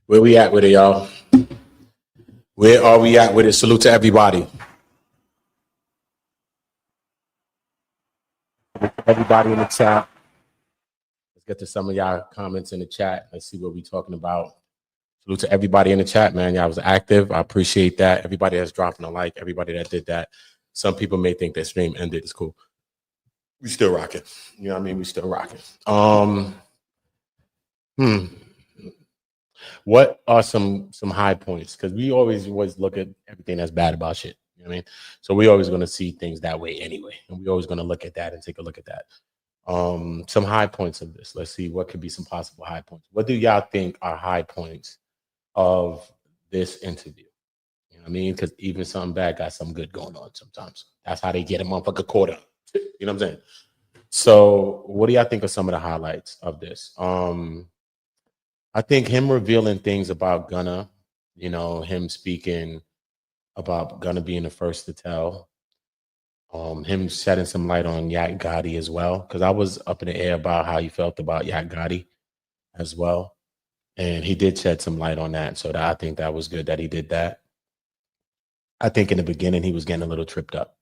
Where we at with it, y'all? Where are we at with it? Salute to everybody. Everybody in the chat. Let's get to some of y'all comments in the chat. Let's see what we're talking about. Salute to everybody in the chat, man. Y'all was active. I appreciate that. Everybody that's dropping a like, everybody that did that. Some people may think that stream ended. It's cool. We still rocking. You know what I mean? We still rocking. What are some high points? Because we always look at everything that's bad about shit. You know what I mean? So we always going to see things that way anyway. And we always going to look at that and take a look at that. Some high points of this. Let's see what could be some possible high points. What do y'all think are high points of this interview? You know what I mean? Because even something bad got something good going on sometimes. That's how they get a motherfucker caught up. You know what I'm saying? So what do y'all think are some of the highlights of this? I think him revealing things about Gunna, you know, him speaking about Gunna being the first to tell, him shedding some light on Yak Gotti as well, because I was up in the air about how he felt about Yak Gotti as well. And he did shed some light on that. So I think that was good that he did that. I think in the beginning he was getting a little tripped up.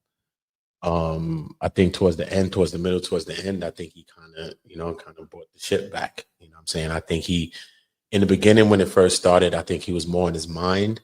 I think towards the end, towards the middle, towards the end, I think he kind of brought the shit back. You know what I'm saying? I think in the beginning, when it first started, I think he was more in his mind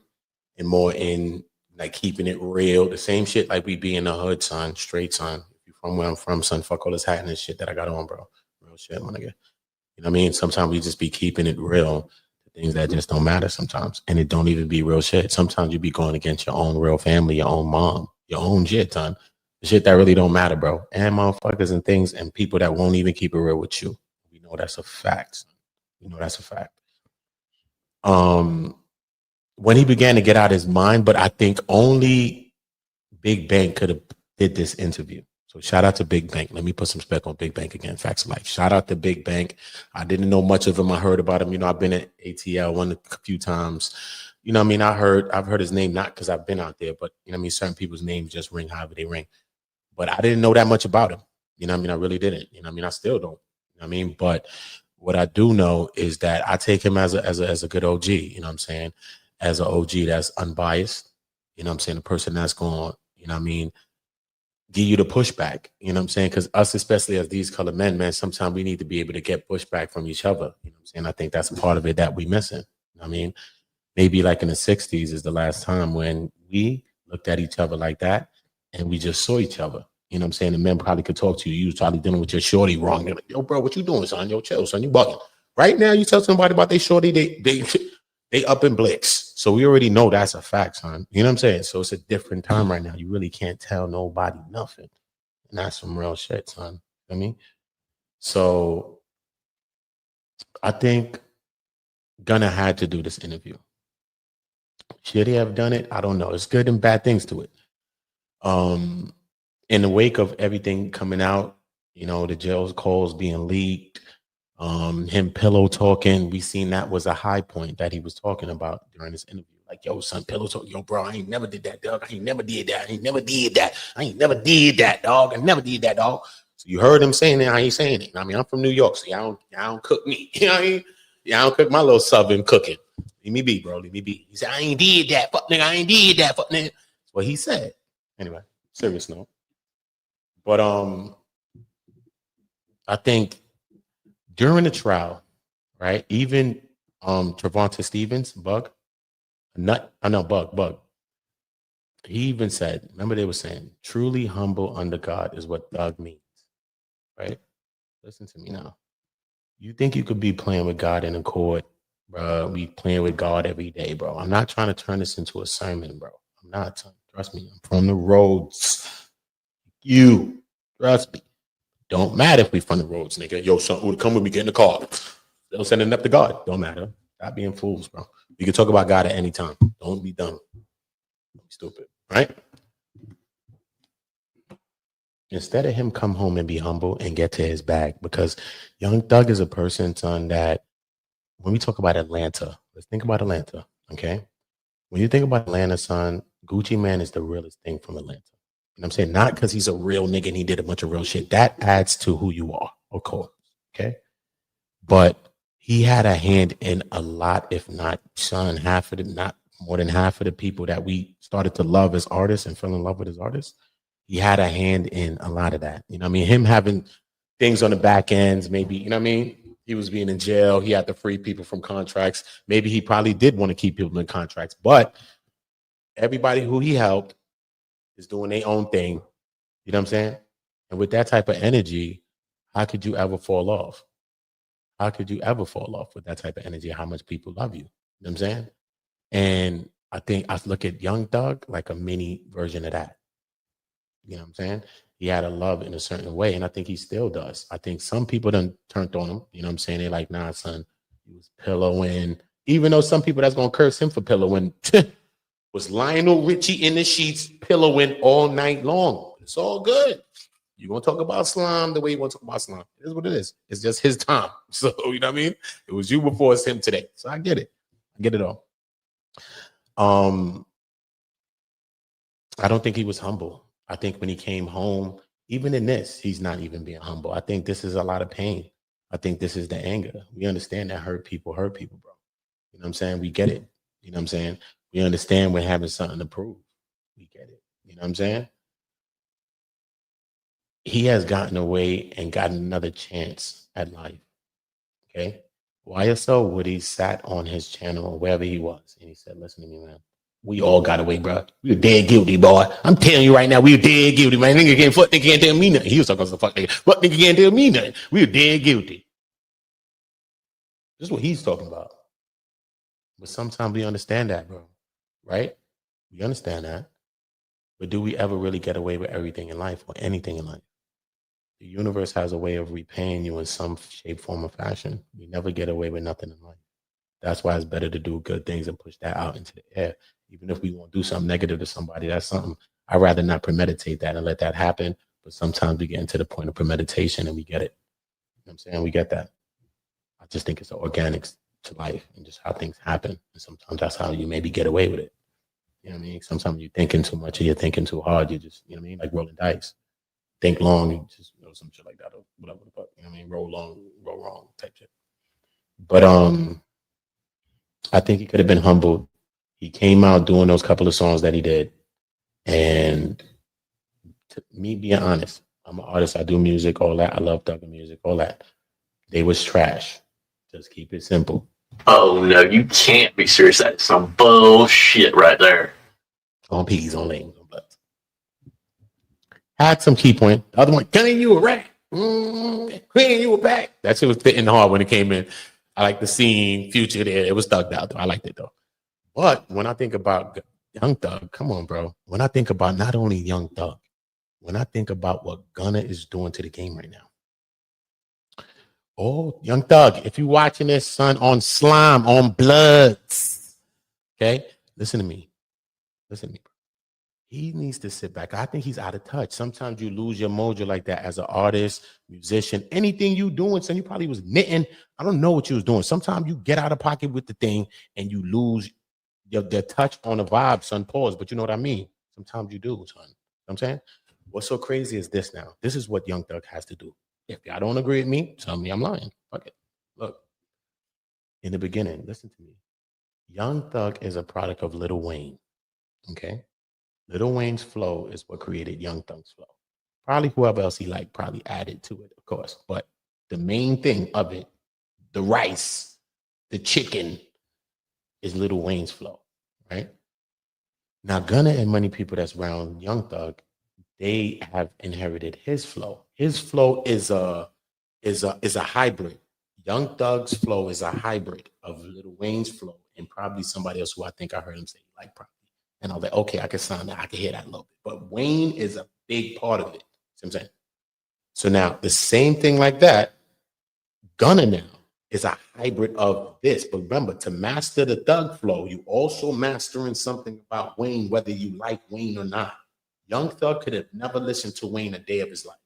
and more in like keeping it real. The same shit like we be in the hood, son, straight, son. If you from where I'm from, son, fuck all this hat and this shit that I got on, bro. Real shit, my nigga. You know what I mean? Sometimes we just be keeping it real. Things that just don't matter sometimes. And it don't even be real shit. Sometimes you be going against your own real family, your own mom, your own shit, son. The shit that really don't matter, bro. And motherfuckers and things and people that won't even keep it real with you. We know that's a fact. You know that's a fact. When he began to get out his mind, but I think only Big Bank could have did this interview. So shout out to Big Bank. Let me put some respect on Big Bank again. Facts of life. Shout out to Big Bank. I didn't know much of him. I heard about him. You know, I've been at ATL a few times. You know what I mean? I've heard his name, not because I've been out there, but you know what I mean? Certain people's names just ring however they ring. But I didn't know that much about him. You know what I mean? I really didn't. You know what I mean? I still don't. You know what I mean? But what I do know is that I take him as a good OG, you know what I'm saying? As an OG that's unbiased, you know what I'm saying? A person that's going, you know what I mean, give you the pushback, you know what I'm saying? Because us, especially as these colored men, man, sometimes we need to be able to get pushback from each other, you know what I'm saying? I think that's a part of it that we missing. You know what I mean, maybe like in the 60s is the last time when we looked at each other like that and we just saw each other. You know what I'm saying? The men probably could talk to you. You was probably dealing with your shorty wrong. They're like, yo, bro, what you doing, son? Yo, chill, son. You bugging. Right now, you tell somebody about their shorty, they up in blitz. So we already know that's a fact, son. You know what I'm saying? So it's a different time right now. You really can't tell nobody nothing. And that's some real shit, son. You know what I mean? So I think Gunna had to do this interview. Should he have done it? I don't know. It's good and bad things to it. In the wake of everything coming out, you know, the jail's calls being leaked, him pillow talking, we seen that was a high point that he was talking about during this interview. Like, yo, son, pillow talk, yo, bro, I ain't never did that, dog. I ain't never did that. I ain't never did that. I ain't never did that, dog. I never did that, dog. So you heard him saying it, I ain't saying it. I mean, I'm from New York, so y'all don't cook me. You know what I mean? Yeah, I don't cook my little southern cooking. Leave me be, bro. Leave me be. He said, I ain't did that. Fuck nigga, I ain't did that. Fuck nigga. That's what he said. Anyway, serious note. But I think during the trial, right? Even Trevonta Stevens, Bug. He even said, remember they were saying, truly humble under God is what Thug means, right? Listen to me now. You think you could be playing with God in a court, bro? Be playing with God every day, bro. I'm not trying to turn this into a sermon, bro. I'm not. Trust me. I'm from the roads. You trust me. Don't matter if we from the roads, nigga. Yo, son, come with me, get in the car. They'll send it up to God. Don't matter. Stop being fools, bro. You can talk about God at any time. Don't be dumb. Don't be stupid, right? Instead of him come home and be humble and get to his bag, because Young Thug is a person, son, that when we talk about Atlanta, let's think about Atlanta, okay? When you think about Atlanta, son, Gucci Man is the realest thing from Atlanta. You know what I'm saying? Not because he's a real nigga and he did a bunch of real shit. That adds to who you are, of course, okay? But he had a hand in a lot, if not half of the, not more than half of the people that we started to love as artists and fell in love with as artists. He had a hand in a lot of that. You know what I mean? Him having things on the back ends, maybe, you know what I mean? He was being in jail. He had to free people from contracts. Maybe he probably did want to keep people in contracts, but everybody who he helped is doing their own thing. You know what I'm saying? And with that type of energy, how could you ever fall off? How could you ever fall off with that type of energy? How much people love you? You know what I'm saying? And I think I look at Young Thug like a mini version of that. You know what I'm saying? He had a love in a certain way, and I think he still does. I think some people done turned on him. You know what I'm saying? They like, nah, son, he was pillowing. Even though some people that's gonna curse him for pillowing was Lionel Richie in the sheets pillowing all night long. It's all good. You're gonna talk about slime the way you want to talk about slime. It is what it is. It's just his time. So you know what I mean? It was you before it's him today. So I get it. I get it all. I don't think he was humble. I think when he came home, even in this, he's not even being humble. I think this is a lot of pain. I think this is the anger. We understand that hurt people, bro. You know what I'm saying? We get it. You know what I'm saying? We understand we're having something to prove. We get it. You know what I'm saying? He has gotten away and gotten another chance at life. Okay. YSL Woody sat on his channel or wherever he was, and he said, listen to me, man. We all got away, bro. We were dead guilty, boy. I'm telling you right now, we were dead guilty, man. Nigga can't tell me nothing. He was talking about fuck nigga. Fuck nigga can't tell me nothing. We were dead guilty. This is what he's talking about. But sometimes we understand that, bro. Right? We understand that. But do we ever really get away with everything in life or anything in life? The universe has a way of repaying you in some shape, form, or fashion. We never get away with nothing in life. That's why it's better to do good things and push that out into the air. Even if we want to do something negative to somebody, that's something I'd rather not premeditate that and let that happen. But sometimes we get into the point of premeditation and we get it. You know what I'm saying? We get that. I just think it's the organics to life and just how things happen. And sometimes that's how you maybe get away with it. You know what I mean? Sometimes you're thinking too much or you're thinking too hard. You just, you know what I mean? Like rolling dice. Think long, you just, you know, some shit like that or whatever the fuck. You know what I mean? Roll long, roll wrong type shit. But I think he could have been humbled. He came out doing those couple of songs that he did. And to me being honest, I'm an artist. I do music, all that. I love thugging music, all that. They was trash. Just keep it simple. Oh, no, you can't be serious. That's some bullshit right there. On P's, on lanes, on bloods. Had some key point. The other one, Gunna, you a rat. Queen, you a back. That shit was fitting hard when it came in. I like the scene, Future there. It was thugged out, though. I liked it, though. But when I think about Young Thug, come on, bro. When I think about not only Young Thug, when I think about what Gunna is doing to the game right now. Oh, Young Thug, if you're watching this, son, on Slime, on Bloods, okay? Listen to me. Listen to me, bro. He needs to sit back. I think he's out of touch. Sometimes you lose your mojo like that as an artist, musician, anything you doing. Son, you probably was knitting. I don't know what you was doing. Sometimes you get out of pocket with the thing and you lose your touch on the vibe, son. Pause, but you know what I mean? Sometimes you do, son. You know what I'm saying? What's so crazy is this now. This is what Young Thug has to do. If y'all don't agree with me, tell me I'm lying. Fuck it. Look, in the beginning, listen to me. Young Thug is a product of Lil Wayne, okay? Lil Wayne's flow is what created Young Thug's flow. Probably whoever else he liked probably added to it, of course. But the main thing of it, the rice, the chicken, is Lil Wayne's flow, right? Now, Gunna and many people that's around Young Thug, they have inherited his flow. His flow is a hybrid. Young Thug's flow is a hybrid of Lil Wayne's flow and probably somebody else who I think I heard him say like probably. And I was like, okay, I can sound that. I can hear that a little bit. But Wayne is a big part of it. See what I'm saying? So now the same thing like that, Gunna now is a hybrid of this. But remember, to master the Thug flow, you also mastering something about Wayne, whether you like Wayne or not. Young Thug could have never listened to Wayne a day of his life.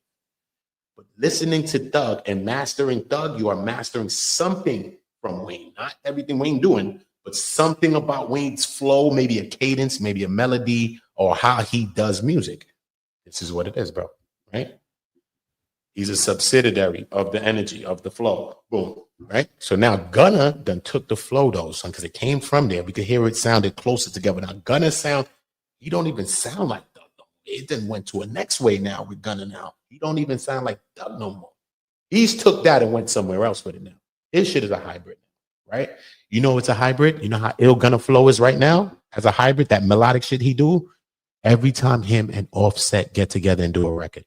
But listening to Thug and mastering Thug, you are mastering something from Wayne. Not everything Wayne doing, but something about Wayne's flow, maybe a cadence, maybe a melody, or how he does music. This is what it is, bro, right? He's a subsidiary of the energy, of the flow. Boom. Right? So now Gunna done took the flow though, son, because it came from there. We could hear it sounded closer together. Now Gunna sound, he don't even sound like Thug no more. It then went to a next way now with Gunna now. He don't even sound like Thug no more. He's took that and went somewhere else with it now. His shit is a hybrid, right? You know it's a hybrid. You know how ill Gunna flow is right now as a hybrid, that melodic shit he do? Every time him and Offset get together and do a record,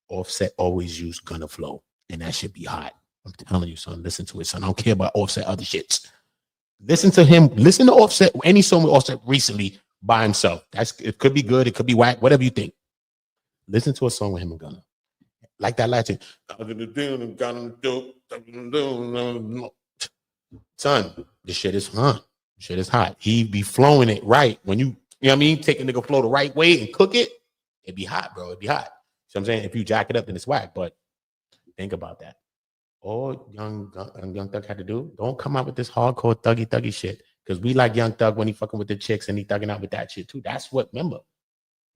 Offset always use Gunna flow, and that should be hot. I'm telling you, son. Listen to it, son. I don't care about Offset other shits. Listen to him. Listen to Offset. Any song with Offset recently by himself. It could be good. It could be whack. Whatever you think. Listen to a song with him and Gunna. Like that last thing. Son, this shit is hot. Shit is hot. He be flowing it right. When you know what I mean? Take a nigga flow the right way and cook it, it'd be hot, bro. It'd be hot. So I'm saying if you jack it up, then it's whack. But think about that. All young Thug had to do, don't come out with this hardcore thuggy shit. Because we like Young Thug when he fucking with the chicks and he thugging out with that shit too. That's what, remember,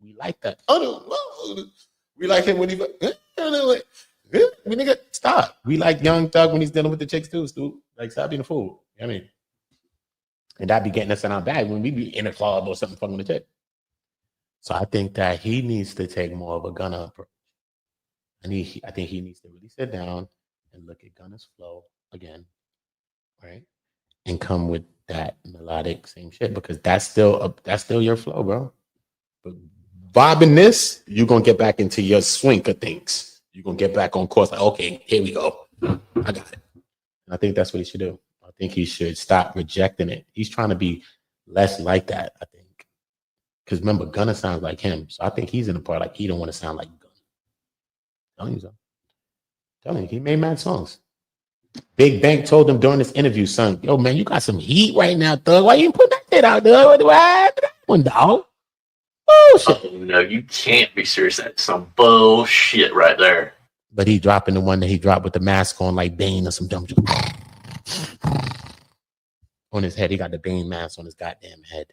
we like that. We like him when he, nigga, stop. We like Young Thug when he's dealing with the chicks too, Stu. Like, stop being a fool. You know what I mean? And that be getting us in our bag when we be in a club or something fucking with a chick. So I think that he needs to take more of a Gunna approach. And I think he needs to really sit down and look at Gunna's flow again, right? And come with that melodic same shit, because that's still your flow, bro. But vibing this, you're gonna get back into your swing of things. You're gonna get back on course. Like, okay, here we go. I got it. And I think that's what he should do. I think he should stop rejecting it. He's trying to be less like that, I think. Because remember, Gunna sounds like him. So I think he's in the part like he don't want to sound like Gunna. Telling you so. Telling you, he made mad songs. Big Bank told him during this interview, son, yo, man, you got some heat right now, Thug. Why you ain't put that shit out, Thug? What one, dog? Bullshit. Oh, no, you can't be serious. That's some bullshit right there. But he dropping the one that he dropped with the mask on, like Bane or some dumb shit. On his head, he got the Bane mask on his goddamn head.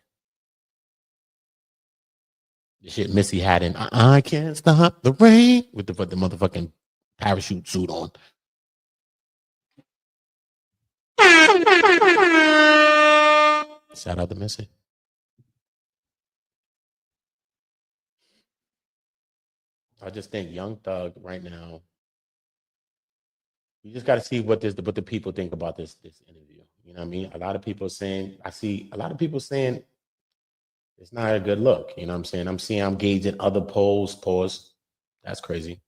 The shit Missy had in I Can't Stop the Rain with the motherfucking parachute suit on. Shout out to Missy. I just think Young Thug right now, you just got to see what the people think about this interview. You know what I mean? A lot of people saying, I see a lot of people saying it's not a good look. You know what I'm saying? I'm gauging other polls. Pause. That's crazy.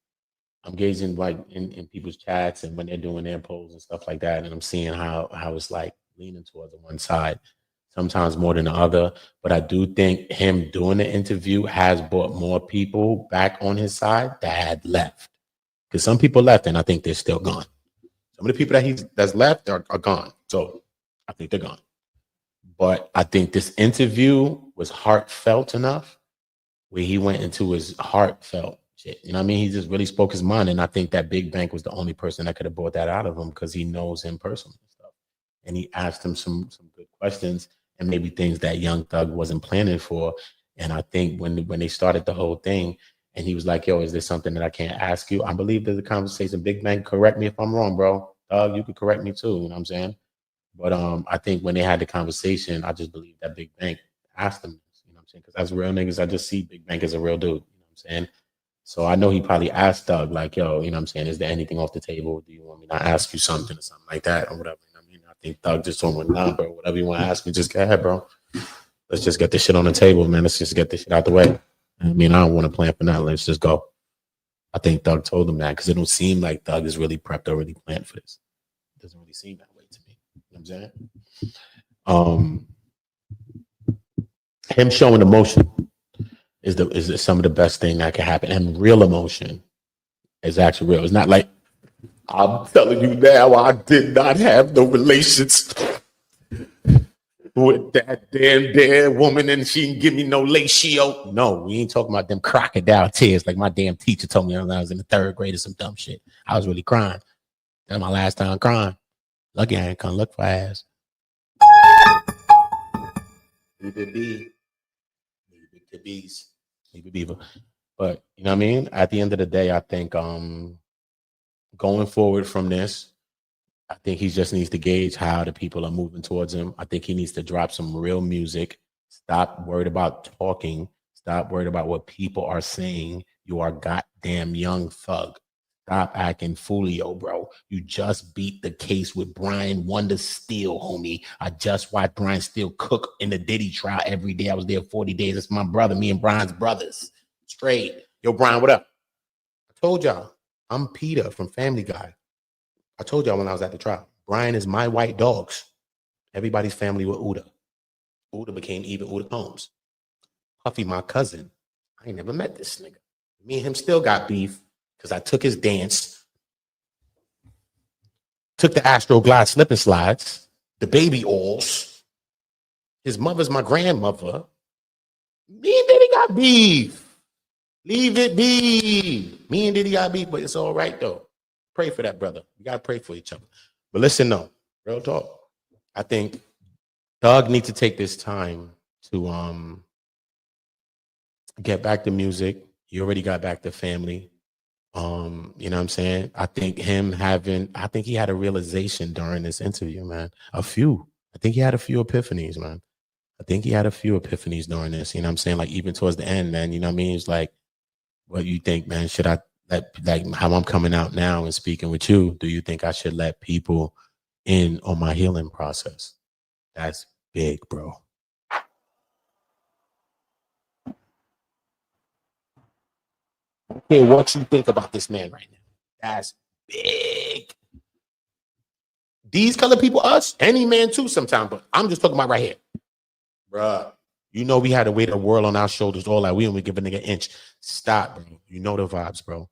I'm gauging like in people's chats and when they're doing their polls and stuff like that, and I'm seeing how it's like leaning towards the one side, sometimes more than the other. But I do think him doing the interview has brought more people back on his side that had left. Because some people left, and I think they're still gone. Some of the people that's left are gone. So I think they're gone. But I think this interview was heartfelt enough where he went into his heartfelt shit. You know what I mean? He just really spoke his mind. And I think that Big Bank was the only person that could have brought that out of him because he knows him personally and stuff. And he asked him some good questions and maybe things that Young Thug wasn't planning for. And I think when they started the whole thing, and he was like, yo, is there something that I can't ask you? I believe there's a conversation. Big Bank, correct me if I'm wrong, bro. You could correct me too, you know what I'm saying? But I think when they had the conversation, I just believe that Big Bank asked him, you know what I'm saying? Because as real niggas, I just see Big Bank as a real dude, you know what I'm saying? So I know he probably asked Thug, like, yo, you know what I'm saying? Is there anything off the table? Do you want me to ask you something or something like that or whatever? You know what I mean? I think Thug just told him, nah, bro, whatever you want to ask me, just go ahead, bro. Let's just get this shit on the table, man. Let's just get this shit out the way. I mean, I don't want to plan for that. Let's just go. I think Thug told him that because it don't seem like Thug is really prepped or really planned for this. It doesn't really seem that way to me. You know what I'm saying? Him showing emotion is some of the best thing that can happen. And real emotion is actually real. It's not like, I'm telling you now, I did not have no relations with that damn woman and she didn't give me no ratio. No, we ain't talking about them crocodile tears like my damn teacher told me when I was in the third grade or some dumb shit. I was really crying. That's my last time crying. Lucky I ain't come look for ass. But you know what I mean? At the end of the day, I think going forward from this, I think he just needs to gauge how the people are moving towards him. I think he needs to drop some real music. Stop worried about talking. Stop worried about what people are saying. You are goddamn young thug. Stop acting foolio, bro. You just beat the case with Brian Wonder Steele, homie. I just watched Brian Steele cook in the Diddy trial every day. I was there 40 days. It's my brother, me and Brian's brothers. Straight. Yo, Brian, what up? I told y'all, I'm Peter from Family Guy. I told y'all when I was at the trial, Brian is my white dogs. Everybody's family with Uda. Uda became even Uda Combs. Puffy, my cousin. I ain't never met this nigga. Me and him still got beef because I took his dance, took the Astro Glide slip and slides, the baby oils. His mother's my grandmother. Me and Diddy got beef. Leave it be. Me and Diddy got beef, but it's all right though. Pray for that brother. We gotta pray for each other. But listen, no, real talk. I think Doug needs to take this time to get back to music. He already got back to family. You know what I'm saying? I think he had a realization during this interview, man. I think he had a few epiphanies, man. I think he had a few epiphanies during this. You know what I'm saying? Like even towards the end, man, you know what I mean? It's like, what you think, man? Should I like how I'm coming out now and speaking with you? Do you think I should let people in on my healing process? That's big, bro. Okay, what you think about this man right now? That's big. These color people, us, any man too sometimes, but I'm just talking about right here. Bruh, you know we had to weight the world on our shoulders, all that. We don't give a nigga an inch. Stop, bro. You know the vibes, bro.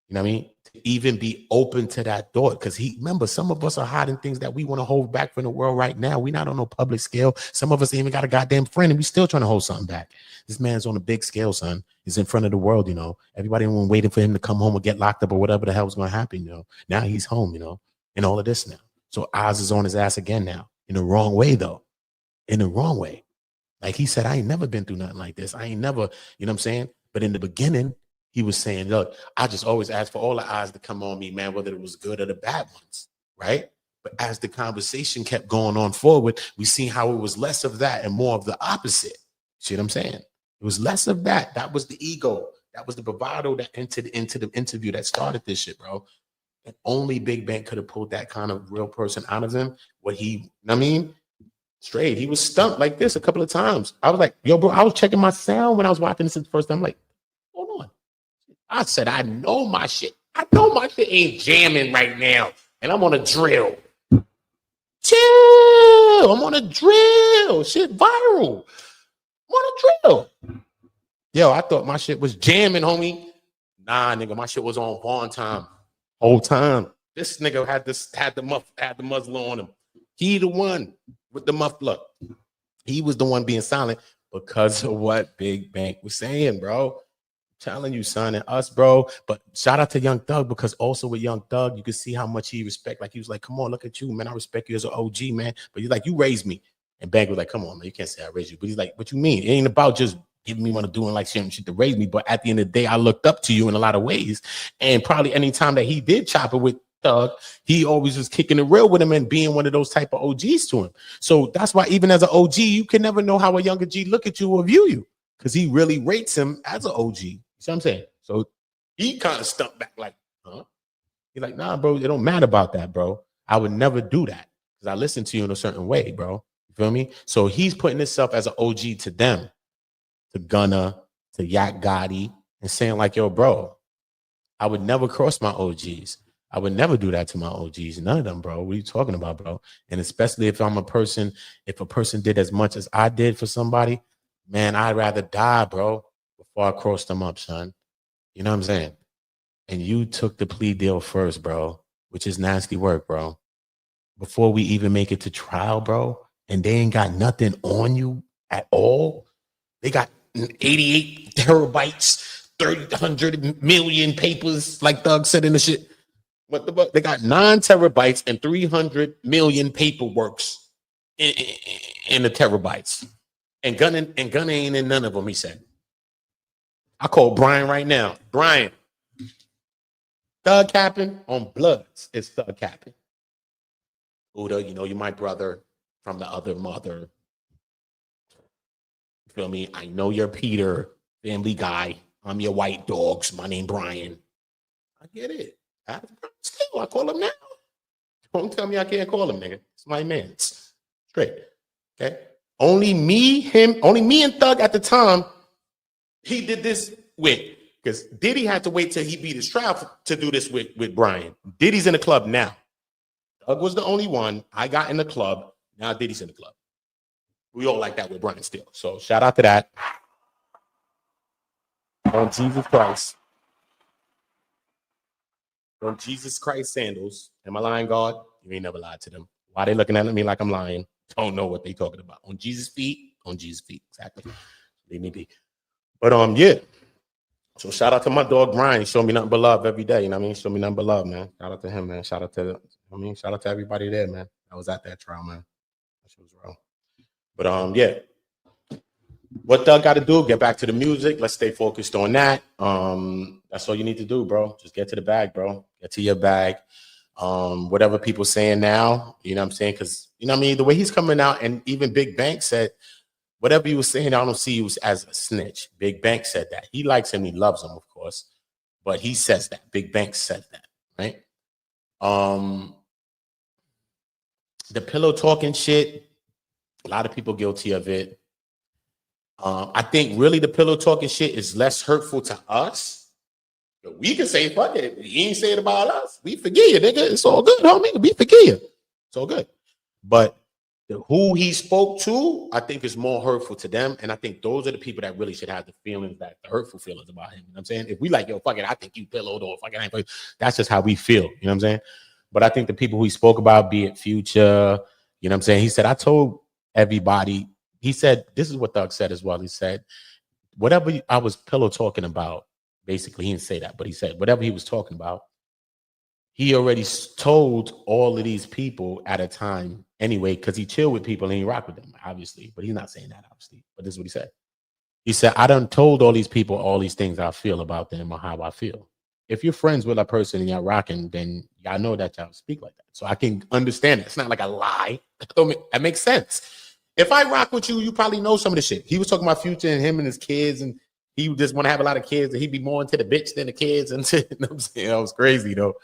You know what I mean? To even be open to that thought. Because remember, some of us are hiding things that we want to hold back from the world right now. We're not on no public scale. Some of us ain't even got a goddamn friend, and we still trying to hold something back. This man's on a big scale, son. He's in front of the world, you know. Everybody was waiting for him to come home or get locked up or whatever the hell was going to happen, you know. Now he's home, you know, and all of this now. So Oz is on his ass again now. In the wrong way, though. In the wrong way. Like he said, I ain't never been through nothing like this. I ain't never, you know what I'm saying? But in the beginning, he was saying, look, I just always asked for all the eyes to come on me, man, whether it was good or the bad ones, right? But as the conversation kept going on forward, we seen how it was less of that and more of the opposite. See what I'm saying? It was less of that. That was the ego. That was the bravado that entered into the interview that started this shit, bro. And only Big Bang could have pulled that kind of real person out of him. What he, you know what I mean? Straight. He was stumped like this a couple of times. I was like, yo, bro, I was checking my sound when I was watching this the first time. I'm like, hold on. I said, I know my shit. I know my shit ain't jamming right now. And I'm on a drill. Chill. I'm on a drill. Shit viral. I'm on a drill. Yo, I thought my shit was jamming, homie. Nah, nigga, my shit was on Vaughn time. Whole time. This nigga had the muzzle on him. He the one with the muffler. He was the one being silent because of what Big Bang was saying, bro. I'm telling you, son, and us, bro. But shout out to Young Thug, because also with Young Thug, you could see how much he respect. Like he was like, come on, look at you, man. I respect you as an OG, man. But he's like, you raised me. And Bang was like, come on, man. You can't say I raised you. But he's like, what you mean? It ain't about just giving me one of doing like shit to raise me. But at the end of the day, I looked up to you in a lot of ways. And probably any time that he did chop it with Thug, he always was kicking it real with him and being one of those type of OGs to him. So that's why even as an OG, you can never know how a younger G look at you or view you, because he really rates him as an OG. You see what I'm saying? So he kind of stumped back like, huh? He's like, nah, bro, it don't matter about that, bro. I would never do that because I listen to you in a certain way, bro. You feel me? So he's putting himself as an OG to them, to Gunna, to Yak Gotti, and saying like, yo, bro, I would never cross my OGs. I would never do that to my OGs. None of them, bro. What are you talking about, bro? And especially if I'm a person, if a person did as much as I did for somebody, man, I'd rather die, bro, before I cross them up, son. You know what I'm saying? And you took the plea deal first, bro, which is nasty work, bro. Before we even make it to trial, bro, and they ain't got nothing on you at all. They got 88 terabytes, 300 million papers, like Thug said in the shit. What the fuck? They got 9 terabytes and 300 million paperworks in the terabytes. And Gunna ain't in none of them, he said. I call Brian right now. Brian, Thug capping on Bloods is thug capping. Buddha, you know, you're my brother from the other mother. You feel me? I know you're Peter, Family Guy. I'm your white dogs. My name Brian. I get it. Still, I call him now. Don't tell me I can't call him, nigga. It's my man's. Straight. Okay. Only me and Thug at the time, he did this with, because Diddy had to wait till he beat his trial to do this with Brian. Diddy's in the club now. Thug was the only one. I got in the club. Now Diddy's in the club. We all like that with Brian still. So shout out to that. On Jesus Christ. On Jesus Christ sandals. Am I lying, God? You ain't never lied to them. Why they looking at me like I'm lying? Don't know what they talking about. On Jesus' feet. On Jesus' feet. Exactly. Leave me be. But yeah. So shout out to my dog Brian. He showed me nothing but love every day. You know what I mean? Show me nothing but love, man. Shout out to him, man. Shout out to shout out to everybody there, man. I was at that trial, man. That shit was wrong. But yeah. What Doug got to do? Get back to the music. Let's stay focused on that. That's all you need to do, bro. Just get to the bag, bro. Get to your bag. Whatever people saying now, you know what I'm saying? Because, you know what I mean? The way he's coming out, and even Big Bank said, whatever he was saying, I don't see you as a snitch. Big Bank said that. He likes him. He loves him, of course. But he says that. Big Bank said that, right? The pillow talking shit, a lot of people guilty of it. I think really the pillow talking shit is less hurtful to us. We can say, fuck it. He ain't say it about us. We forgive you, nigga. It's all good, homie. We forgive you. It's all good. But who he spoke to, I think is more hurtful to them. And I think those are the people that really should have the feelings, that the hurtful feelings about him. You know what I'm saying? If we like, yo, fuck it, I think you pillowed, or fuck it, that's just how we feel. You know what I'm saying? But I think the people who he spoke about, be it Future, you know what I'm saying? He said, I told everybody, he said, this is what Thug said as well. He said, whatever I was pillow talking about, basically, he didn't say that, but he said, whatever he was talking about, he already told all of these people at a time anyway, because he chilled with people and he rocked with them, obviously. But he's not saying that, obviously. But this is what he said. He said, I done told all these people all these things I feel about them or how I feel. If you're friends with a person and y'all rocking, then y'all know that y'all speak like that. So I can understand it. It's not like a lie. That makes sense. If I rock with you, you probably know some of the shit. He was talking about Future and him and his kids, and he just want to have a lot of kids, and he'd be more into the bitch than the kids. And you know what I'm saying? That was crazy, though.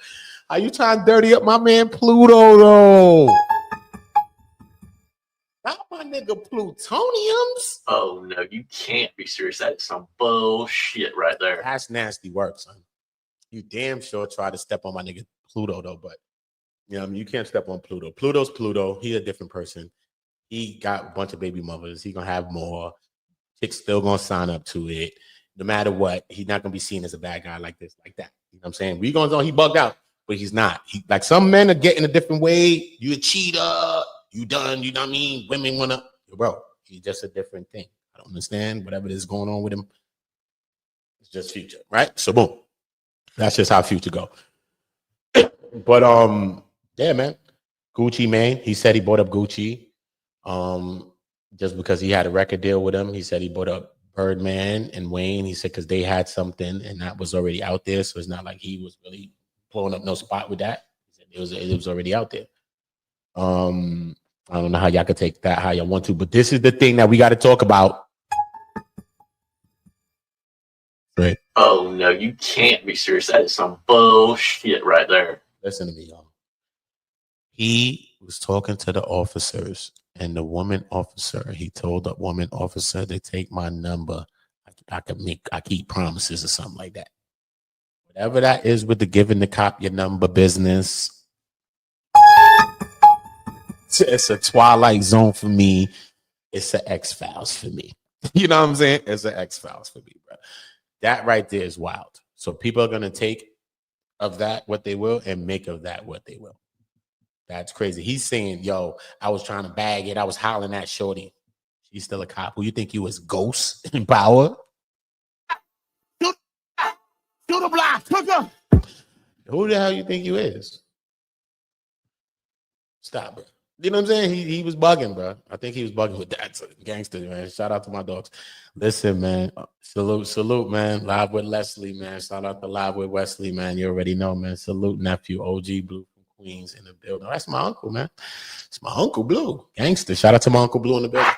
Are you trying to dirty up my man Pluto, though? Not my nigga Plutoniums. Oh, no, you can't be serious. That is some bullshit right there. That's nasty work, son. You damn sure try to step on my nigga Pluto, though, but you know, I mean, you can't step on Pluto. Pluto's Pluto. He's a different person. He got a bunch of baby mothers. He's gonna have more. Chicks still gonna sign up to it. No matter what, he's not gonna be seen as a bad guy like this, like that. You know what I'm saying? We gonna know he bugged out, but he's not. He, like some men are getting a different way. You a cheater, you done, you know what I mean? Women wanna, bro, he's just a different thing. I don't understand whatever is going on with him. It's just Future, right? So boom. That's just how Future go. But yeah, man. Gucci Mane, he said he bought up Gucci. Just because he had a record deal with him. He said he bought up Birdman and Wayne. He said because they had something and that was already out there. So it's not like he was really blowing up no spot with that. He said it was already out there. I don't know how y'all could take that how y'all want to, but this is the thing that we got to talk about. Right. Oh, no, you can't be serious. That is some bullshit right there. Listen to me, y'all. He was talking to the officers, and the woman officer, he told the woman officer to take my number. I keep promises or something like that. Whatever that is with the giving the cop your number business, it's a Twilight Zone for me. It's an X-Files for me. You know what I'm saying? It's an X-Files for me, bro. That right there is wild. So people are going to take of that what they will and make of that what they will. That's crazy. He's saying, yo, I was trying to bag it. I was hollering at Shorty. She's still a cop. Who you think you was, Ghost in Power? Shoot the block. Who the hell you think you is? Stop it. You know what I'm saying? He was bugging, bro. I think he was bugging with that. So, gangster, man. Shout out to my dogs. Listen, man. Salute, man. Live with Leslie, man. Shout out to Live with Wesley, man. You already know, man. Salute, nephew. OG Blue from Queens in the building. That's my uncle, man. It's my Uncle Blue. Gangster. Shout out to my Uncle Blue in the building.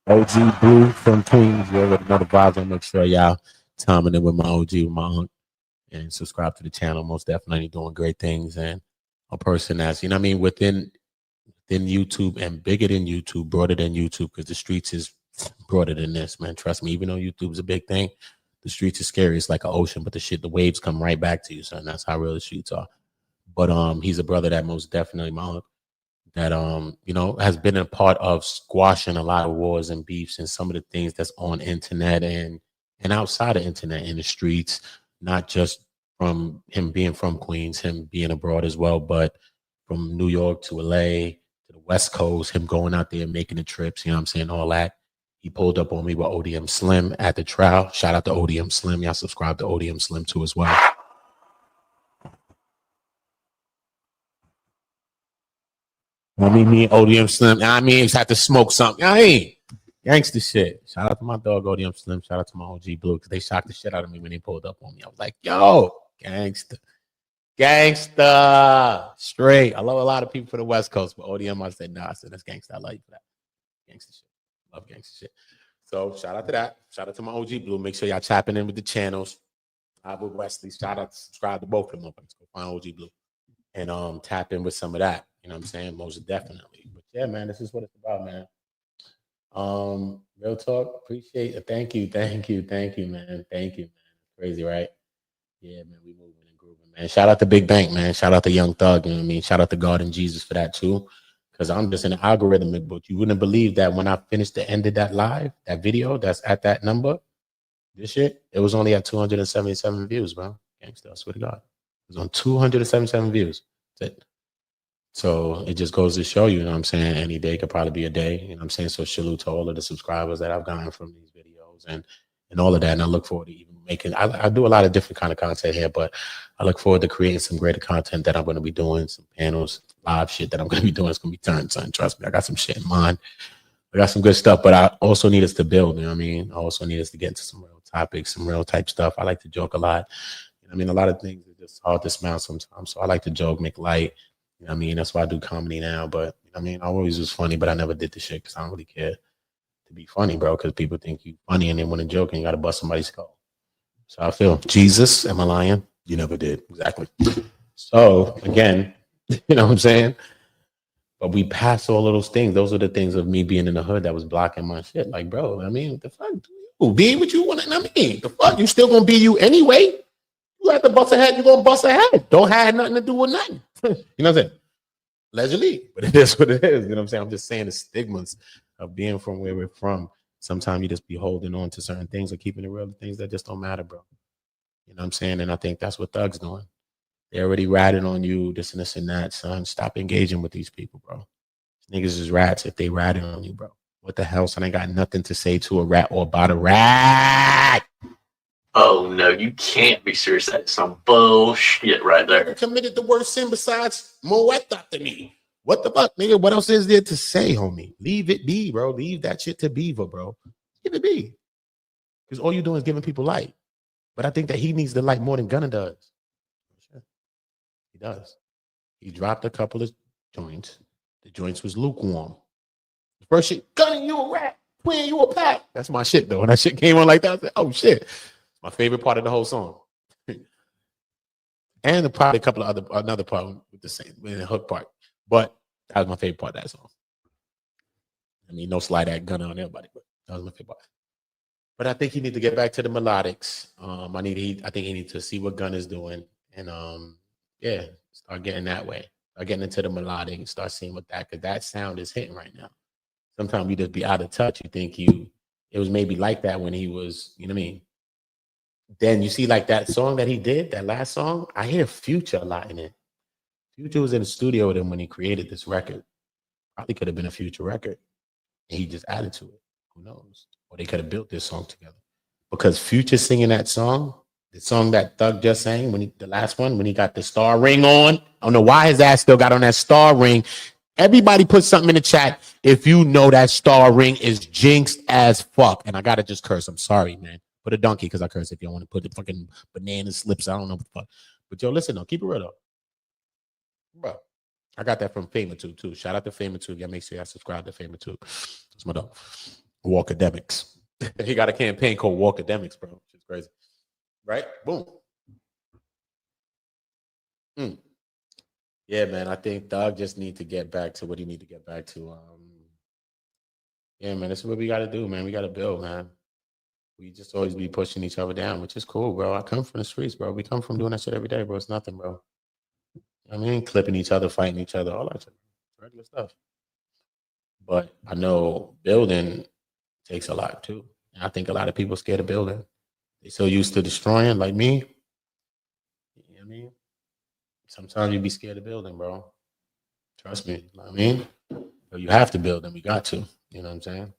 OG Blue from Queens. You already know the vibes. I'll make sure y'all timing in with my OG, with my uncle, and subscribe to the channel. Most definitely doing great things. And a person that's, you know what I mean, within YouTube and bigger than YouTube, broader than YouTube, because the streets is broader than this, man. Trust me, even though YouTube's a big thing, the streets are scary. It's like an ocean, but the waves come right back to you, son. That's how real the streets are. But he's a brother that most definitely that you know, has been a part of squashing a lot of wars and beefs and some of the things that's on internet and outside of internet in the streets, not just from him being from Queens, him being abroad as well, but from New York to LA to the West Coast, him going out there making the trips, you know what I'm saying, all that. He pulled up on me with ODM Slim at the trial. Shout out to ODM Slim. Y'all subscribe to ODM Slim too as well. I mean, me and ODM Slim, I mean, just had to smoke something. I mean, gangster shit. Shout out to my dog, ODM Slim. Shout out to my OG Blue, because they shocked the shit out of me when they pulled up on me. I was like, yo, gangster. Gangster. Straight. I love a lot of people for the West Coast, but ODM, I said, nah, I said, that's gangster. I like you for that. Gangster shit. Love gangster shit. So shout out to that. Shout out to my OG Blue. Make sure y'all tapping in with the channels. I with Wesley. Shout out, subscribe to both of them. Let's go find OG Blue. And tap in with some of that. You know what I'm saying? Most definitely. But yeah, man, this is what it's about, man. Real talk. Appreciate it. Thank you, man. Thank you, man. Crazy, right? Yeah, man. We moving and grooving, man. Shout out to Big Bank, man. Shout out to Young Thug. You know what I mean? Shout out to God and Jesus for that too. Because I'm just in an algorithmic book. You wouldn't believe that when I finished the end of that live, that video that's at that number, this shit, it was only at 277 views, bro. Gangsta, I swear to God. It was on 277 views. That's it. So it just goes to show you, you know what I'm saying? Any day could probably be a day, you know what I'm saying? So salute to all of the subscribers that I've gotten from these videos and all of that. And I look forward to even making, I do a lot of different kind of content here, but I look forward to creating some greater content that I'm going to be doing, some panels, live shit that I'm going to be doing. It's going to be turned, son. Trust me, I got some shit in mind. I got some good stuff, but I also need us to build, you know what I mean? I also need us to get into some real topics, some real type stuff. I like to joke a lot. You know what I mean? A lot of things are just hard to smile sometimes. So I like to joke, make light. You know what I mean? That's why I do comedy now. But you know what I mean, I always was funny, but I never did the shit because I don't really care to be funny, bro. Because people think you funny and they want to joke and you got to bust somebody's skull. So I feel, Jesus, am I lying? You never did. Exactly. So again, you know what I'm saying? But we pass all of those things. Those are the things of me being in the hood that was blocking my shit. Like, bro, I mean, what the fuck? Be what you want. I mean, the fuck? You still gonna be you anyway? You have to bust a head, you're gonna bust a head. Don't have nothing to do with nothing. You know what I'm saying? Allegedly, but it is what it is. You know what I'm saying? I'm just saying the stigmas of being from where we're from. Sometimes you just be holding on to certain things or keeping it real, things that just don't matter, bro. You know what I'm saying? And I think that's what Thug's doing. They're already ratting on you, this and that, son. Stop engaging with these people, bro. Niggas is rats if they ratting on you, bro. What the hell, son? I ain't got nothing to say to a rat or about a rat. Oh no, you can't be serious. That's some bullshit right there. Committed the worst sin besides Moet after me. What the fuck, nigga? What else is there to say, homie? Leave it be, bro. Leave that shit to Beaver, bro. Leave it be. Because all you're doing is giving people light. But I think that he needs the light more than Gunna does. He does. He dropped a couple of joints. The joints was lukewarm. The first shit, Gunna, you a rat. Twin, you a pack. That's my shit, though. When that shit came on like that, I said, oh, shit. It's my favorite part of the whole song. And probably a couple of another part with the same, with the hook part. But that was my favorite part of that song. I mean, no slide at Gunna on everybody, but that was my favorite part. But I think he need to get back to the melodics. I think he needs to see what Gunna's doing. And yeah, start getting that way. Start getting into the melodic and start seeing what that, because that sound is hitting right now. Sometimes you just be out of touch. You think it was maybe like that when he was, you know what I mean? Then you see like that song that he did, that last song, I hear Future a lot in it. Future was in the studio with him when he created this record. Probably could have been a Future record. And he just added to it. Who knows? Or they could have built this song together. Because Future singing that song, The song that Thug just sang the last one, when he got the star ring on. I don't know why his ass still got on that star ring. Everybody put something in the chat if you know that star ring is jinxed as fuck. And I gotta just curse. I'm sorry, man. Put a donkey because I curse if you want to put the fucking banana slips. I don't know what the fuck. But yo, listen though, keep it real though. Bro, I got that from FameTube too. Shout out to FameTube. Y'all make sure y'all subscribe to FameTube. That's my dog. Walkademics. He got a campaign called Walkademics, bro. It's crazy. Right? Boom. Yeah, man. I think Thug just need to get back to what he need to get back to. Yeah, man. This is what we got to do, man. We got to build, man. We just always be pushing each other down, which is cool, bro. I come from the streets, bro. We come from doing that shit every day, bro. It's nothing, bro. I mean, clipping each other, fighting each other, all that shit. Regular stuff. But I know building takes a lot too. And I think a lot of people scared of building. They so used to destroying, like me. You know what I mean? Sometimes you be scared of building, bro. Trust me. You know what I mean? But you have to build, and we got to. You know what I'm saying?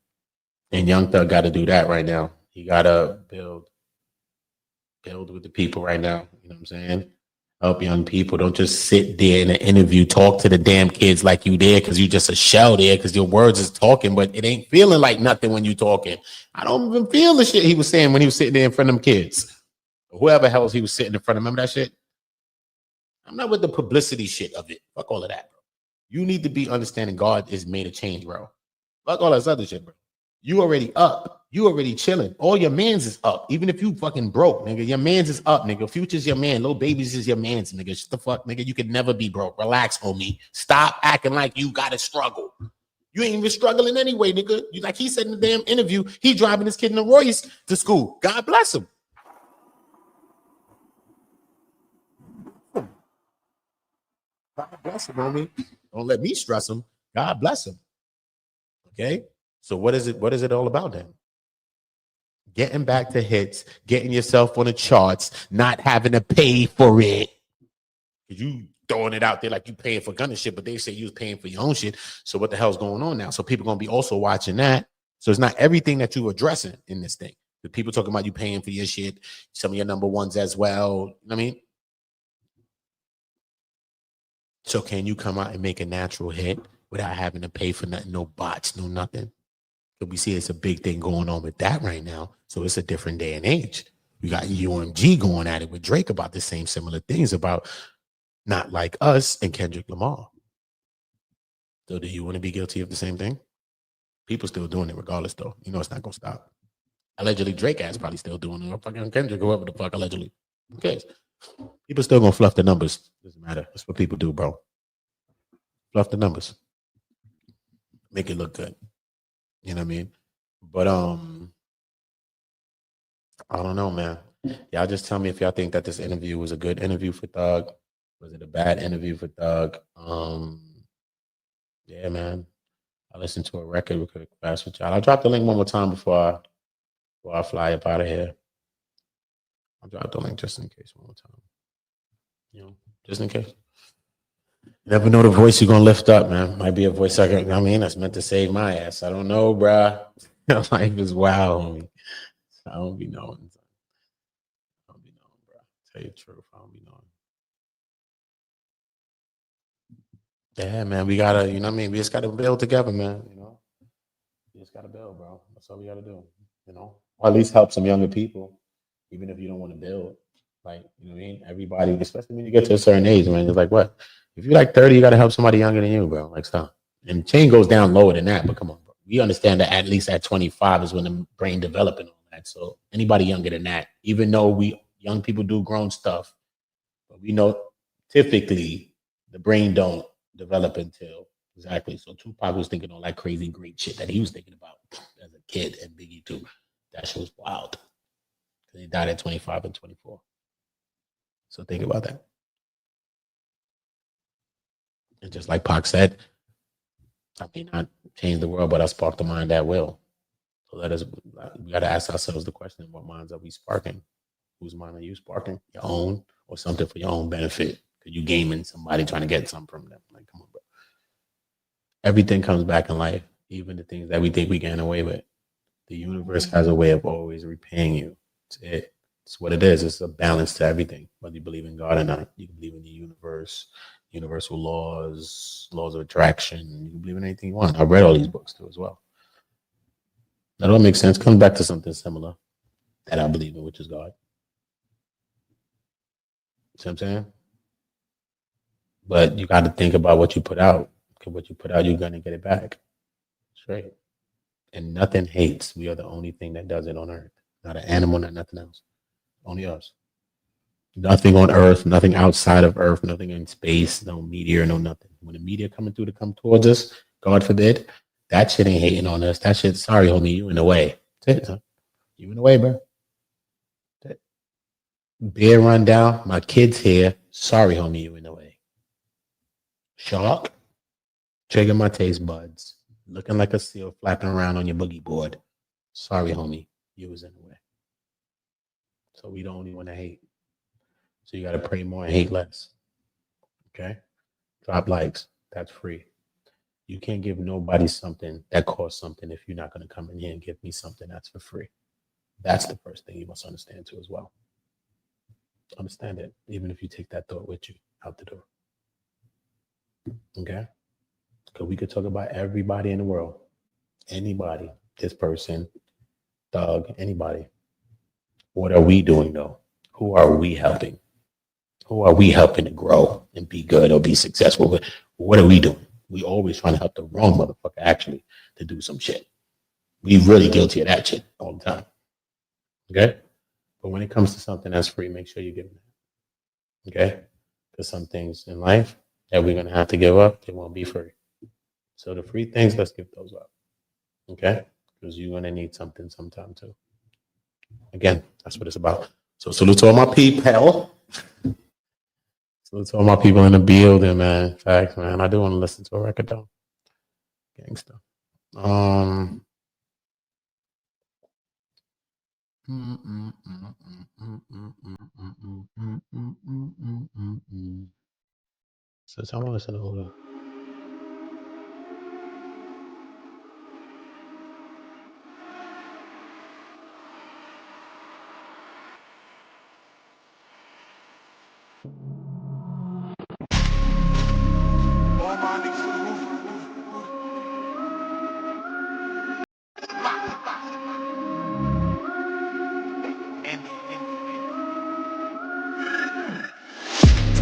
And Young Thug got to do that right now. He got to build with the people right now. You know what I'm saying? Help young people. Don't just sit there in an interview, talk to the damn kids like you there because you just a shell there because your words is talking, but it ain't feeling like nothing when you talking. I don't even feel the shit he was saying when he was sitting there in front of them kids. Whoever else he was sitting in front of. Remember that shit? I'm not with the publicity shit of it. Fuck all of that, bro. You need to be understanding God is made a change, bro. Fuck all this other shit, bro. You already up. You already chilling. All your mans is up. Even if you fucking broke, nigga, your mans is up, nigga. Future's your man. Little babies is your mans, nigga. Shut the fuck, nigga. You could never be broke. Relax, homie. Stop acting like you gotta struggle. You ain't even struggling anyway, nigga. You like he said in the damn interview, he driving his kid in a Royce to school. God bless him. God bless him, homie. Don't let me stress him. God bless him. Okay. So what is it all about then? Getting back to hits, getting yourself on the charts, not having to pay for it. You throwing it out there like you paying for Gunna shit, but they say you was paying for your own shit. So what the hell's going on now? So people gonna be also watching that. So it's not everything that you addressing in this thing. The people talking about you paying for your shit, some of your number ones as well. You know what I mean? So can you come out and make a natural hit without having to pay for nothing, no bots, no nothing? So we see it's a big thing going on with that right now. So it's a different day and age. We got UMG going at it with Drake about the same similar things about Not Like Us and Kendrick Lamar. So do you want to be guilty of the same thing? People still doing it regardless, though. You know it's not going to stop. Allegedly, Drake ass probably still doing it. Or fucking Kendrick, whoever the fuck, allegedly. Who cares? People still going to fluff the numbers. Doesn't matter. That's what people do, bro. Fluff the numbers. Make it look good. You know what I mean? But I don't know, man. Y'all just tell me if y'all think that this interview was a good interview for Thug. Was it a bad interview for Thug? Yeah, man. I listened to a record real quick fast with y'all. I'll drop the link one more time before I fly up out of here. I'll drop the link just in case one more time. You know, just in case. You never know the voice you're gonna lift up, man. Might be a voice that's meant to save my ass. I don't know, bruh. Life is wild, homie. I don't be knowing. I don't be knowing, bro. Tell you the truth, I don't be knowing. Yeah, man, we gotta, you know what I mean? We just gotta build together, man. You know, we just gotta build, bro. That's all we gotta do. You know, or at least help some younger people, even if you don't want to build. Like, you know what I mean? Everybody, especially when you get to a certain age, man. It's like, what? If you're like 30, you gotta help somebody younger than you, bro. Like, stop. And chain goes down lower than that, but come on, bro. We understand that at least at 25 is when the brain developing all that. So anybody younger than that, even though we young people do grown stuff, but we know typically the brain don't develop until exactly. So Tupac was thinking all that crazy great shit that he was thinking about as a kid, and Biggie too. That shit was wild. Because he died at 25 and 24. So think about that. And just like Pac said, I may not change the world, but I spark the mind that will. So we got to ask ourselves the question: what minds are we sparking? Whose mind are you sparking? Your own, or something for your own benefit? Because you gaming somebody trying to get something from them. Like, come on, bro. Everything comes back in life, even the things that we think we getting away with. The universe has a way of always repaying you. That's it. It's what it is. It's a balance to everything. Whether you believe in God or not, you can believe in the universe, universal laws, laws of attraction. You can believe in anything you want. I read all these books too as well. That all makes sense. Comes back to something similar that I believe in, which is God. See what I'm saying? But you got to think about what you put out. Because what you put out, you're going to get it back. Straight. And nothing hates. We are the only thing that does it on earth. Not an animal, not nothing else. Only us. Nothing on earth, nothing outside of earth, nothing in space, no meteor, no nothing. When the meteor coming through to come towards us, God forbid, that shit ain't hating on us. That shit, sorry, homie, you in the way. That's it, huh? You in the way, bro. That's it. Bear run down, my kid's here. Sorry, homie, you in the way. Shark, trigger my taste buds. Looking like a seal flapping around on your boogie board. Sorry, homie, you was in the way. So we don't only want to hate. So you got to pray more and hate less. Okay? Drop likes. That's free. You can't give nobody something that costs something if you're not going to come in here and give me something that's for free. That's the first thing you must understand too as well. Understand it, even if you take that thought with you out the door. Okay? Because we could talk about everybody in the world. Anybody. This person. Thug. Anybody. What are we doing though? Who are we helping? Who are we helping to grow and be good or be successful? What are we doing? We always trying to help the wrong motherfucker actually to do some shit. We really guilty of that shit all the time. Okay? But when it comes to something that's free, make sure you give it. Okay? Because some things in life that we're going to have to give up, they won't be free. So the free things, let's give those up. Okay? Because you're going to need something sometime too. Again, that's what it's about. So salute to all my people. Salute to all my people in the building, man. Facts, man. I do want to listen to a record though. Gangsta. So I want to listen to all that.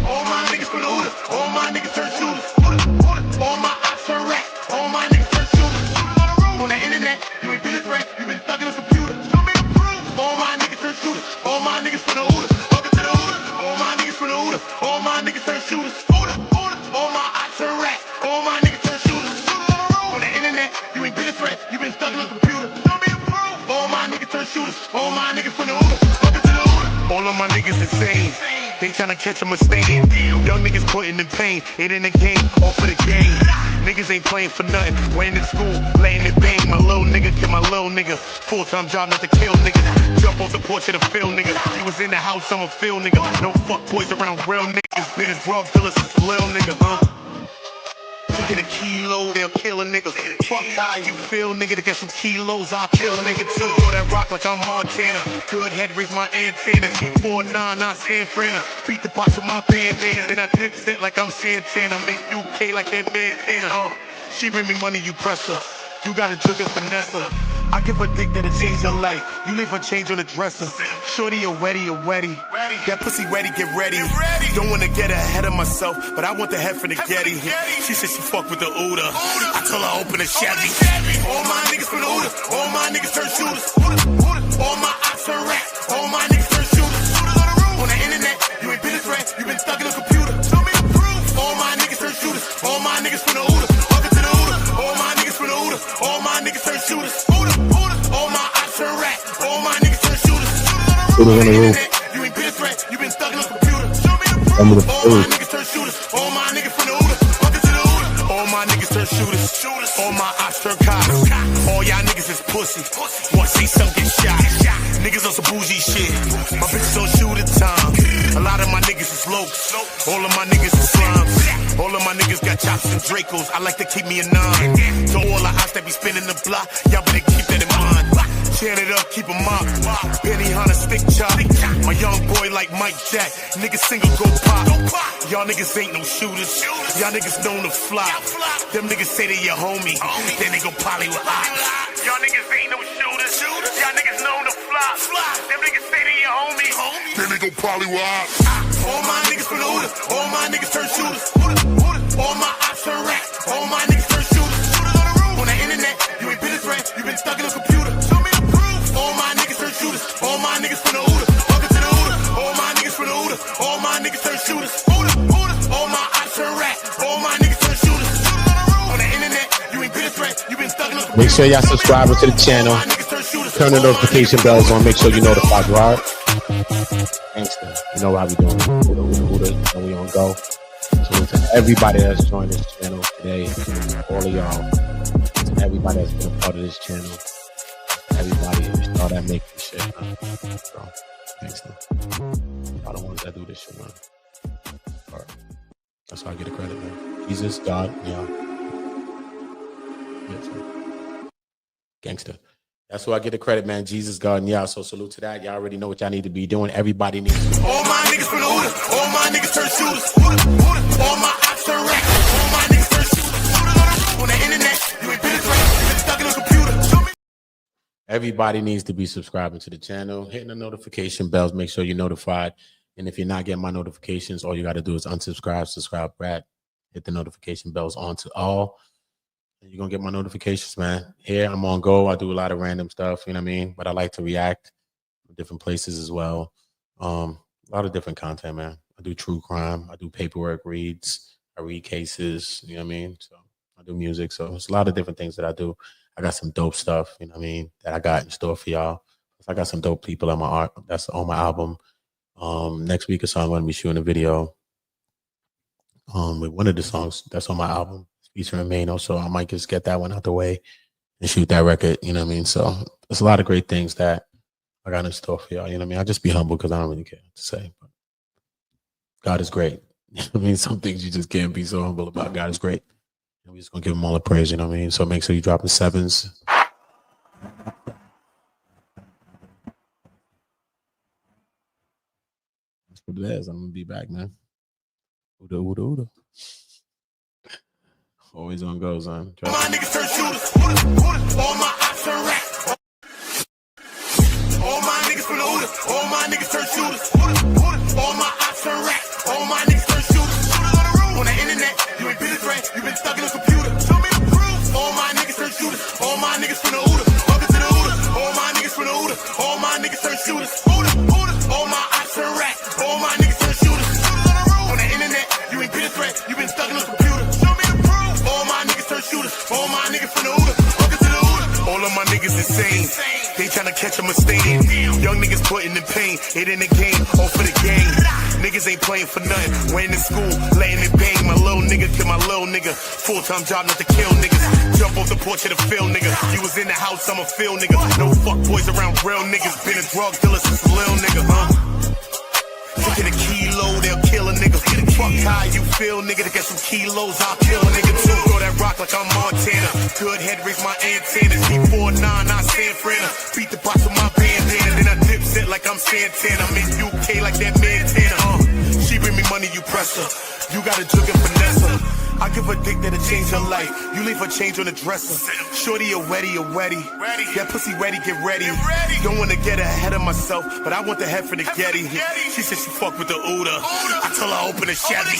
All my niggas from the Uda, all my niggas turn shooters. All my ops turn rats, all my niggas turn shooters. On the internet, you ain't been a threat, you been stuck in a computer. Show me the proof. All my niggas turn shooters, all my niggas from the Uda. Welcome to the Uda. All my niggas from the Uda, all my niggas turn shooters. All my ops turn rats, all my niggas turn shooters. On the internet, you ain't been a threat, you been stuck in a computer. Show me the proof. All my niggas turn shooters, all my niggas from the Uda. Welcome to the Uda. All of my niggas insane. They tryna catch a mistake. Young niggas putting in pain. It in the game, all for the game. Niggas ain't playing for nothing. Went in school, laying it bang. My little nigga kill my little nigga. Full-time job not to kill niggas. Jump off the porch of the field nigga. He was in the house, I'm a field nigga. No fuck boys around real niggas. Niggas drug dealers, little nigga, Get a kilo, they'll kill a nigga. Fuck how you feel, nigga, to get some kilos, I'll kill a nigga too. Throw that rock like I'm Montana. Good head, raise my antenna. 4-9, not San Fran. Beat the box with my bandana. Then I dip sit like I'm Santana. Make UK like that bandana. She bring me money, you press her. You gotta jug and finesse her. I give a dick that'll change your life. You leave a change on the dresser. Shorty a wetty, a wetty. That pussy ready, get ready. Don't wanna get ahead of myself, but I want the head for the Getty. She said she fuck with the Uda. I told her open the Chevy. All my niggas from the Uda. All my niggas turn shooters. All my ops turn rats. All my niggas turn shooters. On the internet, you ain't been a threat. You been stuck in a computer. Show me the proof. All my niggas turn shooters. All my niggas from the Uda. Welcome to the Uda. All my niggas from the Uda. All my niggas turn shooters. All my ops turn rats. All my niggas turn shooters. On the internet, you ain't been a threat. You been stuck in a computer. Show me the proof. All my niggas turn shooters. All my niggas from the Uda. Welcome to the Uda. All my niggas turn shooters. All my ops turn cops. All y'all niggas is pussy. Want to see some get shot. Niggas on some bougie shit. My bitches on shooter time. A lot of my niggas is lokes. All of my niggas is slimes. All of my niggas got chops and Dracos. I like to keep me a 9. To all the ops that be spinning the block, y'all better keep that in mind. Can it up, keep 'em up. Benny Hunter, stick chop. My young boy like Mike Jack. Niggas single go pop. Y'all niggas ain't no shooters. Y'all niggas known to flop. Them niggas say they your homie. Then they go poly with ops. Y'all niggas ain't no shooters. Y'all niggas known to flop. Them niggas say they your homie. Then they go poly with ops. All my niggas from the Uda. All my niggas turn shooters. All my ops turn rats. All my niggas turn shooters. On the internet, you ain't been a threat. You been stuck in a computer. Show me the proof. All my niggas turn shooters. All my niggas from the Uda. Welcome to the Uda. All my niggas from the Uda. All my niggas turn shooters. All my ops turn rats. All my niggas turn shooters. On the internet, you ain't been a threat. You been stuck in a computer. Make sure y'all subscribe to the channel. Turn the notification bells on. Make sure you notified, right? Gangsta. You know how we doing. And we on go. So to everybody that's joined this channel today, all of y'all, to everybody that's been a part of this channel, everybody y'all that make this shit, man. So, gangsta. Y'all the ones that do this shit, man. All right. That's how I get the credit, man. Jesus, God, yeah. Yes, man. Gangsta. That's who I get the credit, man. Jesus, God, and y'all. So salute to that. Y'all already know what y'all need to be doing. Everybody needs to. All my niggas from the Uda. All my niggas turn shooters. All my ops turn rats. All my niggas turn shooters. On the internet, you ain't been a threat. You been stuck in a computer. Show me. Everybody needs to be subscribing to the channel, hitting the notification bells. Make sure you're notified. And if you're not getting my notifications, all you got to do is unsubscribe, subscribe, Brad. Hit the notification bells on to all. You're going to get my notifications, man. Here, I'm on go. I do a lot of random stuff, you know what I mean? But I like to react to different places as well. A lot of different content, man. I do true crime. I do paperwork reads. I read cases, you know what I mean? So I do music. So it's a lot of different things that I do. I got some dope stuff, you know what I mean, that I got in store for y'all. I got some dope people on my art. That's on my album. Next week or so, I'm going to be shooting a video with one of the songs that's on my album. Featuring Mano, so I might just get that one out the way and shoot that record, you know what I mean? So there's a lot of great things that I got in store for y'all, you know what I mean? I'll just be humble because I don't really care what to say. But God is great. You know what I mean? Some things you just can't be so humble about. God is great. And we're just going to give him all the praise, you know what I mean? So make sure you drop the sevens. That's what it is. I'm going to be back, man. Uda, Uda, Uda. Always on goes on. All my niggas turn shooters. All my ops turn rats. All my niggas from the Uda. All my niggas turn shooters. All my ops turn rats. All my niggas turn shooters. On the internet, you ain't been a threat. You been stuck in a computer. Show me the proof. All my niggas turn shooters. All my niggas from the Uda. Welcome to the Uda. All my niggas from the Uda. All my niggas turn shooters. All my ops turn rats. All my niggas turn shooters. On the internet, you ain't been a threat. You been stuck in a computer. Show me the proof. All my niggas turn shooters. All my niggas from the Uda. Welcome to the Uda. All of my niggas insane. They tryna catch a mistake. Young niggas putting in pain. It in the game, all for the game. Niggas ain't playing for nothing. Went in school, laying in pain. My little nigga kill my little nigga. Full-time job not to kill niggas. Jump off the porch of the field, nigga. You was in the house, I'm a field nigga. No fuck boys around real niggas. Been a drug dealer since a little nigga, huh? Get a kilo, they'll kill a nigga. Fuck how you feel, nigga. To get some kilos, I'll kill a nigga too. Throw that rock like I'm Montana. Good head, raise my antennas. B49, not San Fran. Beat the box with my bandana. Then I dip set like I'm Santana. I'm in UK like that Montana. She bring me money, you press her. You gotta jug and finesse her. I give a dick that'll change her life. You leave her change on the dresser. Shorty, a wetty, a wetty. That pussy ready, get ready. Don't wanna get ahead of myself, but I want the head for the Getty. She said she fuck with the Uda. I told her open the Chevy.